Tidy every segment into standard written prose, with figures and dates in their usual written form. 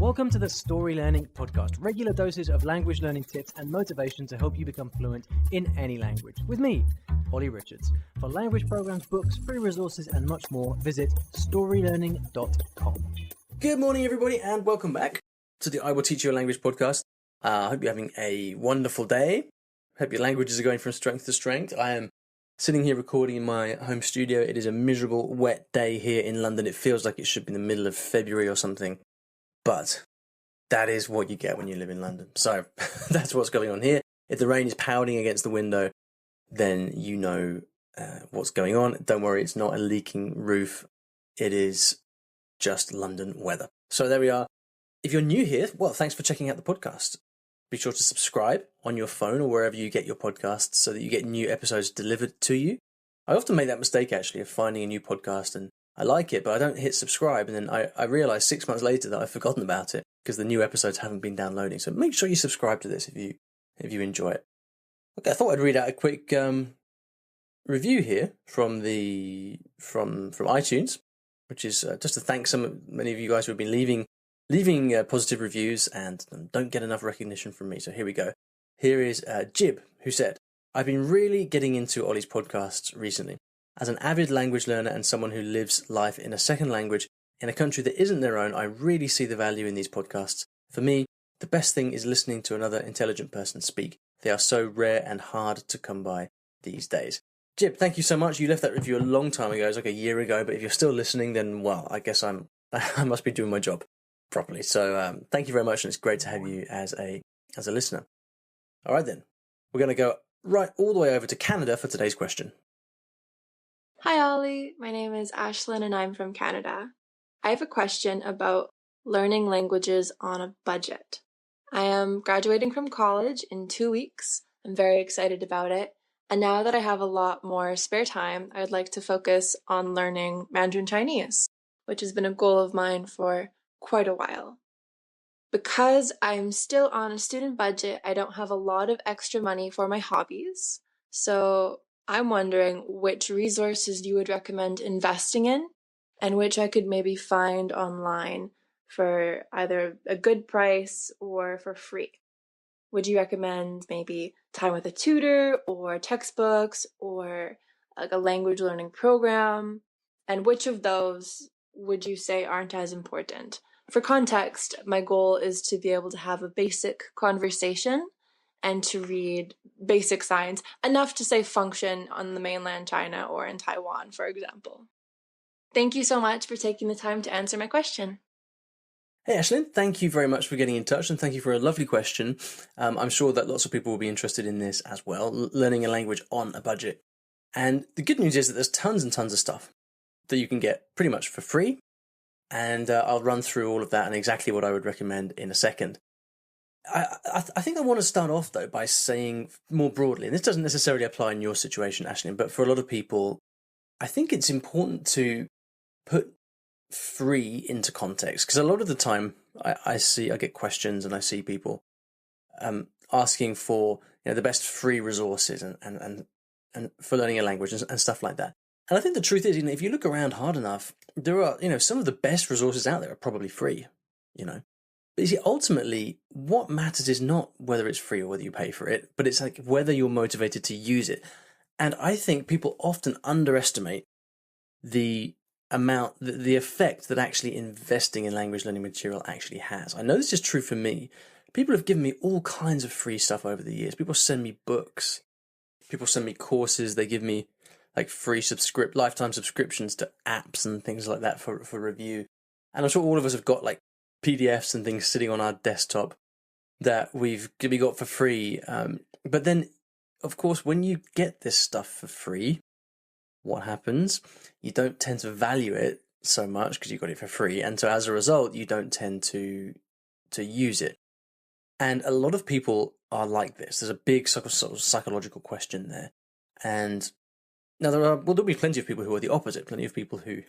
Welcome to the Story Learning Podcast, regular doses of language learning tips and motivation to help you become fluent in any language. With me, Olly Richards. For language programs, books, free resources, and much more, visit StoryLearning.com. Good morning, everybody, and welcome back to the I Will Teach You a Language podcast. I hope you're having a wonderful day. Hope your languages are going from strength to strength. I am sitting here recording in my home studio. It is a miserable, wet day here in London. It feels like it should be in the middle of February or something. But that is what you get when you live in London. So that's what's going on here. If the rain is pounding against the window, then you know what's going on. Don't worry, it's not a leaking roof. It is just London weather. So there we are. If you're new here, well, thanks for checking out the podcast. Be sure to subscribe on your phone or wherever you get your podcasts so that you get new episodes delivered to you. I often make that mistake, actually, of finding a new podcast and I like it, but I don't hit subscribe. And then I realize 6 months later that I've forgotten about it because the new episodes haven't been downloading. So make sure you subscribe to this if you enjoy it. Okay, I thought I'd read out a quick review here from iTunes, which is just to thank many of you guys who have been leaving positive reviews and don't get enough recognition from me. So here we go. Here is Jib, who said, I've been really getting into Olly's podcasts recently. As an avid language learner and someone who lives life in a second language in a country that isn't their own, I really see the value in these podcasts. For me, the best thing is listening to another intelligent person speak. They are so rare and hard to come by these days. Jib, thank you so much. You left that review a long time ago. It was like a year ago, but if you're still listening, then, well, I guess I must be doing my job properly. So thank you very much, and it's great to have you as a listener. All right, then. We're going to go right all the way over to Canada for today's question. Hi, Olly. My name is Ashlyn, and I'm from Canada. I have a question about learning languages on a budget. I am graduating from college in 2 weeks. I'm very excited about it. And now that I have a lot more spare time, I would like to focus on learning Mandarin Chinese, which has been a goal of mine for quite a while. Because I'm still on a student budget, I don't have a lot of extra money for my hobbies. So I'm wondering which resources you would recommend investing in and which I could maybe find online for either a good price or for free. Would you recommend maybe time with a tutor or textbooks or like a language learning program? And which of those would you say aren't as important? For context, my goal is to be able to have a basic conversation and to read basic science, enough to say function on the mainland China or in Taiwan, for example. Thank you so much for taking the time to answer my question. Hey, Ashlyn, thank you very much for getting in touch and thank you for a lovely question. I'm sure that lots of people will be interested in this as well, learning a language on a budget. And the good news is that there's tons and tons of stuff that you can get pretty much for free. And I'll run through all of that and exactly what I would recommend in a second. I think I want to start off, though, by saying more broadly, and this doesn't necessarily apply in your situation, Ashlyn, but for a lot of people, I think it's important to put free into context, because a lot of the time I get questions and I see people asking for the best free resources and for learning a language and stuff like that. And I think the truth is, if you look around hard enough, there are some of the best resources out there are probably free, But you see, ultimately, what matters is not whether it's free or whether you pay for it, but it's like whether you're motivated to use it. And I think people often underestimate the effect that actually investing in language learning material actually has. I know this is true for me. People have given me all kinds of free stuff over the years. People send me books. People send me courses. They give me like free lifetime subscriptions to apps and things like that for review. And I'm sure all of us have got like PDFs and things sitting on our desktop that we got for free. But then, of course, when you get this stuff for free, what happens? You don't tend to value it so much because you got it for free. And so as a result, you don't tend to use it. And a lot of people are like this. There's a big sort of psychological question there. And now there'll be plenty of people who are the opposite, plenty of people who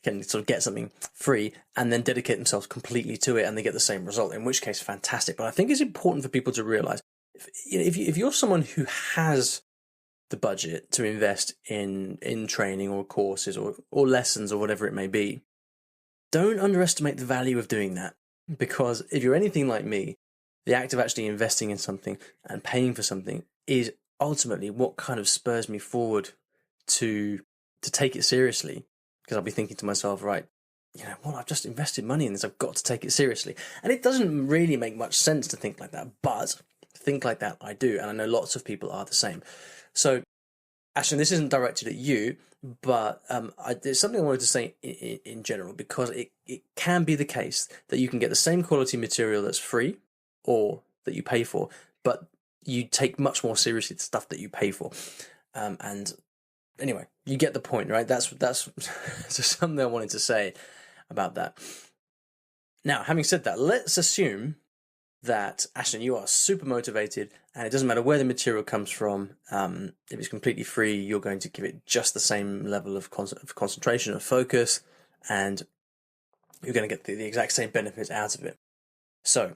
can sort of get something free and then dedicate themselves completely to it and they get the same result, in which case, fantastic. But I think it's important for people to realize if you're someone who has the budget to invest in training or courses or lessons or whatever it may be, don't underestimate the value of doing that. Because if you're anything like me, the act of actually investing in something and paying for something is ultimately what kind of spurs me forward to take it seriously. Because I'll be thinking to myself, right, well, I've just invested money in this. I've got to take it seriously. And it doesn't really make much sense to think like that, but think like that I do. And I know lots of people are the same. So, Ashton, this isn't directed at you, but there's something I wanted to say in general, because it can be the case that you can get the same quality material that's free or that you pay for, but you take much more seriously the stuff that you pay for. And anyway, you get the point, right? That's just something I wanted to say about that. Now, having said that, let's assume that, Ashton, you are super motivated and it doesn't matter where the material comes from. If it's completely free, you're going to give it just the same level of concentration, of focus, and you're going to get the exact same benefits out of it. So,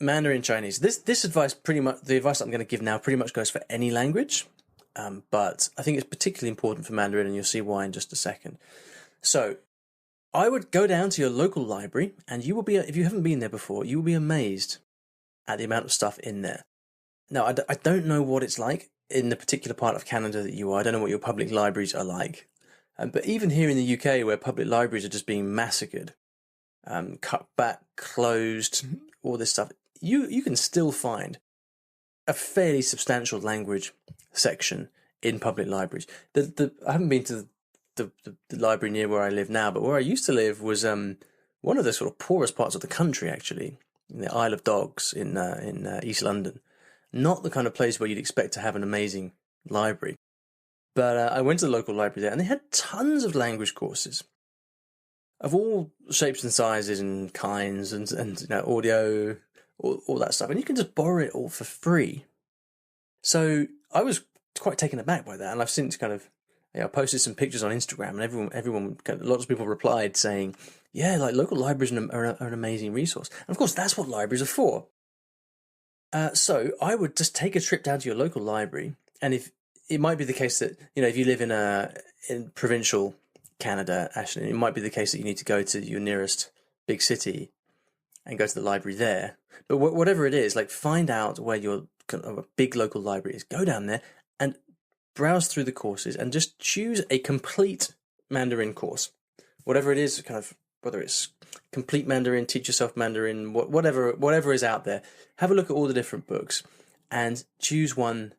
Mandarin Chinese. This advice, the advice I'm going to give now pretty much goes for any language, but I think it's particularly important for Mandarin, and you'll see why in just a second. So, I would go down to your local library, and you will be, if you haven't been there before, you will be amazed at the amount of stuff in there. Now, I don't know what it's like in the particular part of Canada that you are. I don't know what your public libraries are like. But even here in the UK, where public libraries are just being massacred, cut back, closed, all this stuff, you can still find a fairly substantial language section in public libraries. I haven't been to the library near where I live now, but where I used to live was one of the sort of poorest parts of the country, actually, in the Isle of Dogs in East London. Not the kind of place where you'd expect to have an amazing library. But I went to the local library there, and they had tons of language courses of all shapes and sizes and kinds, and audio, all that stuff. And you can just borrow it all for free. So I was quite taken aback by that, and I've since kind of posted some pictures on Instagram, and everyone, lots of people replied saying, yeah, like local libraries are an amazing resource. And of course, that's what libraries are for. So I would just take a trip down to your local library, and if it might be the case that if you live in provincial Canada, actually, it might be the case that you need to go to your nearest big city and go to the library there. But whatever it is, like, find out where your kind of a big local library is. Go down there and browse through the courses and just choose a complete Mandarin course, whatever it is, kind of, whether it's complete Mandarin, teach yourself Mandarin, whatever is out there. Have a look at all the different books and choose one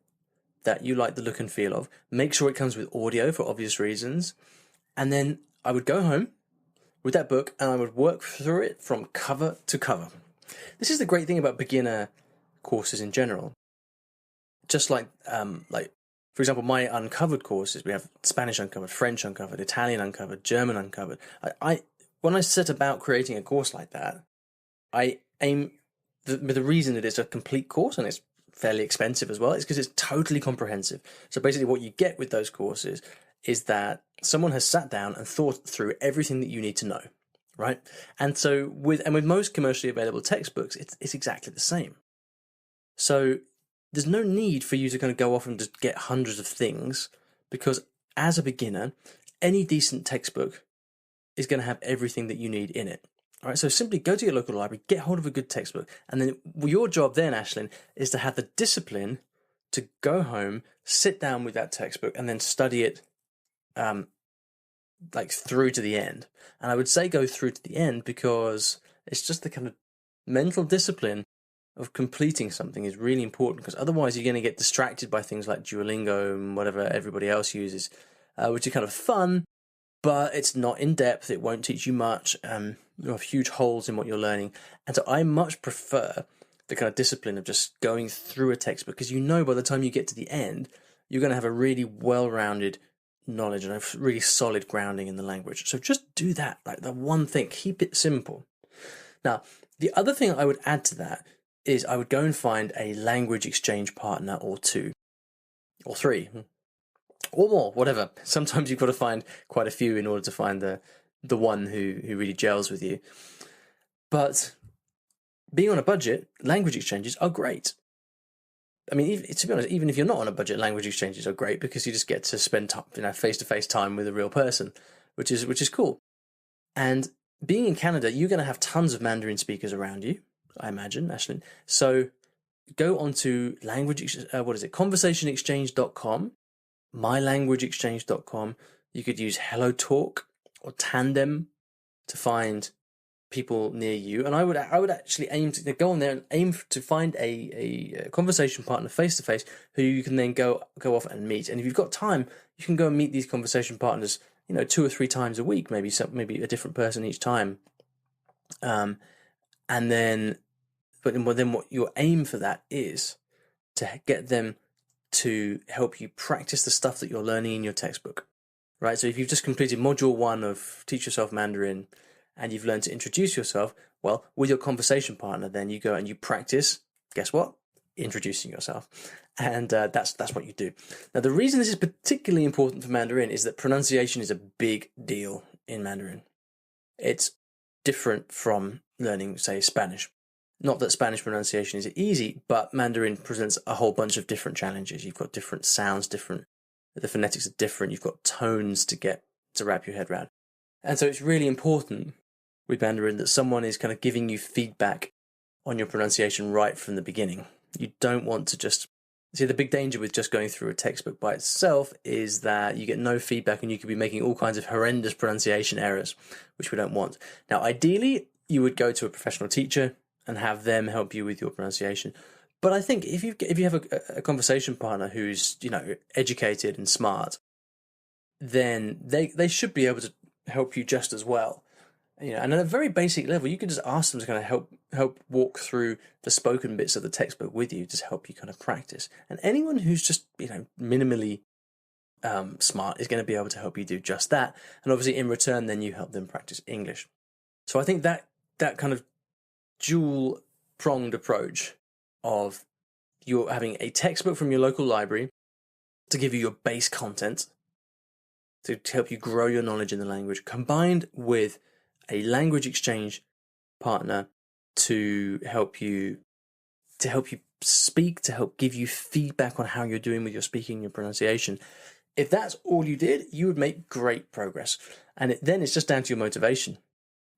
that you like the look and feel of. Make sure it comes with audio for obvious reasons. And then I would go home with that book and I would work through it from cover to cover. This is the great thing about beginner courses in general. Just like for example, my uncovered courses, we have Spanish uncovered, French uncovered, Italian uncovered, German uncovered. When I set about creating a course like that, I aim the reason that it's a complete course and it's fairly expensive as well is because it's totally comprehensive. So basically what you get with those courses is that someone has sat down and thought through everything that you need to know, right? And so with most commercially available textbooks, it's exactly the same. So there's no need for you to kind of go off and just get hundreds of things, because as a beginner, any decent textbook is going to have everything that you need in it. All right, so simply go to your local library, get hold of a good textbook, and then your job then, Ashlyn, is to have the discipline to go home, sit down with that textbook, and then study it through to the end. And I would say go through to the end because it's just the kind of mental discipline of completing something is really important, because otherwise you're going to get distracted by things like Duolingo and whatever everybody else uses, which are kind of fun, but it's not in depth. It won't teach you much. You have huge holes in what you're learning. And so I much prefer the kind of discipline of just going through a textbook, because by the time you get to the end, you're going to have a really well-rounded knowledge and a really solid grounding in the language. So just do that, like the one thing, keep it simple. Now, the other thing I would add to that is I would go and find a language exchange partner or two, or three, or more, whatever. Sometimes you've got to find quite a few in order to find the one who really gels with you. But being on a budget, language exchanges are great. I mean, to be honest, even if you're not on a budget, language exchanges are great because you just get to spend time, face-to-face time with a real person, which is cool. And being in Canada, you're going to have tons of Mandarin speakers around you, I imagine, Ashlyn. So go on to conversationexchange.com, mylanguageexchange.com. You could use HelloTalk or Tandem to find people near you. And I would actually aim to go on there and aim to find a conversation partner face to face who you can then go off and meet. And if you've got time, you can go and meet these conversation partners, 2 or 3 times a week, maybe a different person each time. And then what your aim for that is to get them to help you practice the stuff that you're learning in your textbook, right? So if you've just completed module 1 of Teach Yourself Mandarin and you've learned to introduce yourself, well, with your conversation partner, then you go and you practice, guess what? Introducing yourself. And that's what you do. Now, the reason this is particularly important for Mandarin is that pronunciation is a big deal in Mandarin. It's different from learning, say, Spanish. Not that Spanish pronunciation is easy, but Mandarin presents a whole bunch of different challenges. You've got different sounds, the phonetics are different. You've got tones to wrap your head around. And so it's really important with Mandarin that someone is kind of giving you feedback on your pronunciation right from the beginning. You don't want to just... See, the big danger with just going through a textbook by itself is that you get no feedback and you could be making all kinds of horrendous pronunciation errors, which we don't want. Now, ideally, you would go to a professional teacher and have them help you with your pronunciation. But I think if you have a conversation partner who's, educated and smart, then they should be able to help you just as well. And at a very basic level, you could just ask them to kind of help walk through the spoken bits of the textbook with you, just help you kind of practice. And anyone who's just, minimally smart is going to be able to help you do just that. And obviously in return, then you help them practice English. So I think that kind of dual-pronged approach of you're having a textbook from your local library to give you your base content, to help you grow your knowledge in the language, combined with a language exchange partner to help you speak, to help give you feedback on how you're doing with your speaking, your pronunciation. If that's all you did, you would make great progress. And then it's just down to your motivation.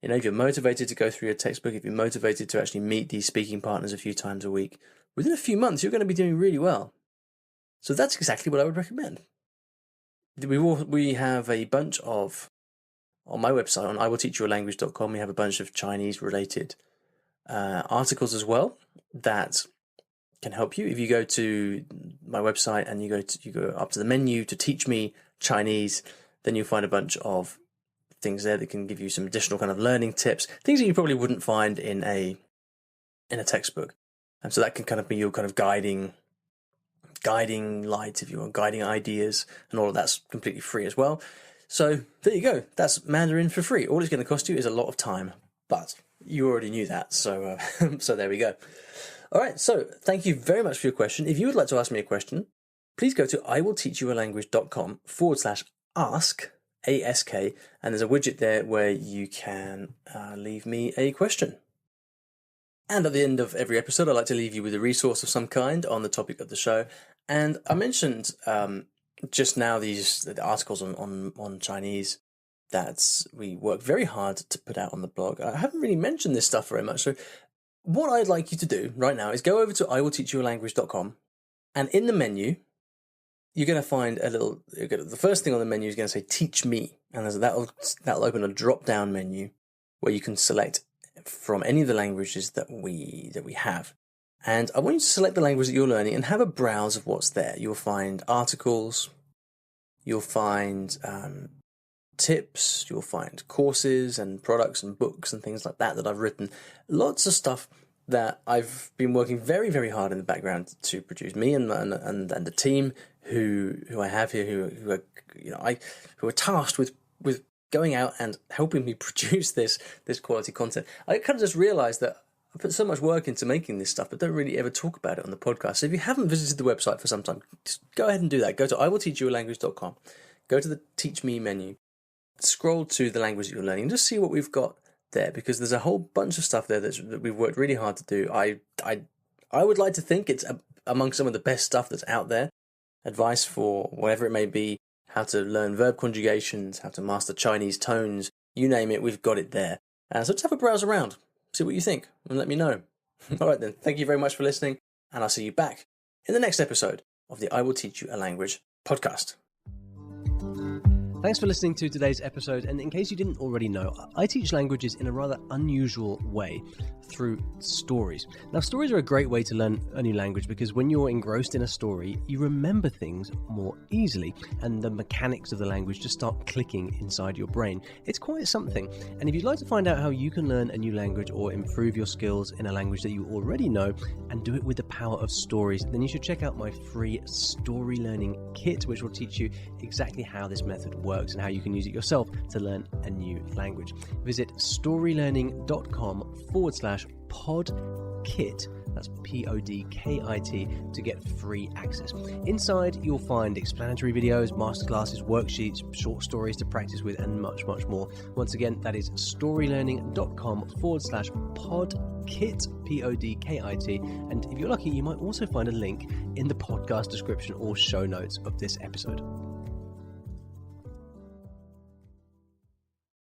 If you're motivated to go through your textbook, if you're motivated to actually meet these speaking partners a few times a week, within a few months, you're going to be doing really well. So that's exactly what I would recommend. We have a bunch of, on my website, on iwillteachyoualanguage.com, we have a bunch of Chinese-related articles as well that can help you. If you go to my website and you go up to the menu to Teach Me Chinese, then you'll find a bunch of things there that can give you some additional kind of learning tips, things that you probably wouldn't find in a textbook. And so that can kind of be your kind of guiding light, if you want, guiding ideas, and all of that's completely free as well. So there you go. That's Mandarin for free. All it's going to cost you is a lot of time, but you already knew that. So so there we go. All right. So thank you very much for your question. If you would like to ask me a question, please go to iwillteachyyoualanguage.com/ask, ASK, and there's a widget there where you can leave me a question. And at the end of every episode, I like to leave you with a resource of some kind on the topic of the show. And I mentioned just now the articles on Chinese that we work very hard to put out on the blog. I haven't really mentioned this stuff very much. So what I'd like you to do right now is go over to iwillteachyyoualanguage.com, and in the menu, you're going to find the first thing on the menu is going to say Teach Me, and that'll open a drop-down menu where you can select from any of the languages that we have. And I want you to select the language that you're learning and have a browse of what's there. You'll find articles, you'll find tips, you'll find courses and products and books and things like that I've written. Lots of stuff that I've been working very, very hard in the background to produce. Me and the team who I have here, who are tasked with going out and helping me produce this quality content. I kind of just realized that I put so much work into making this stuff, but don't really ever talk about it on the podcast. So if you haven't visited the website for some time, just go ahead and do that. Go to iwillteachyyoualanguage.com, go to the Teach Me menu, scroll to the language that you're learning, and just see what we've got there, because there's a whole bunch of stuff there that we've worked really hard to do. I would like to think it's among some of the best stuff that's out there. Advice for whatever it may be, how to learn verb conjugations, how to master Chinese tones, you name it, we've got it there. So just have a browse around, see what you think, and let me know. All right then, thank you very much for listening, and I'll see you back in the next episode of the I Will Teach You a Language podcast. Thanks for listening to today's episode, and in case you didn't already know, I teach languages in a rather unusual way through stories. Now, stories are a great way to learn a new language because when you're engrossed in a story, you remember things more easily, and the mechanics of the language just start clicking inside your brain. It's quite something, and if you'd like to find out how you can learn a new language or improve your skills in a language that you already know and do it with the power of stories, then you should check out my free Story Learning Kit, which will teach you exactly how this method works and how you can use it yourself to learn a new language. Visit storylearning.com/podkit, that's PODKIT, to get free access. Inside, you'll find explanatory videos, masterclasses, worksheets, short stories to practice with, and much, much more. Once again, that is storylearning.com/podkit, PODKIT. And if you're lucky, you might also find a link in the podcast description or show notes of this episode.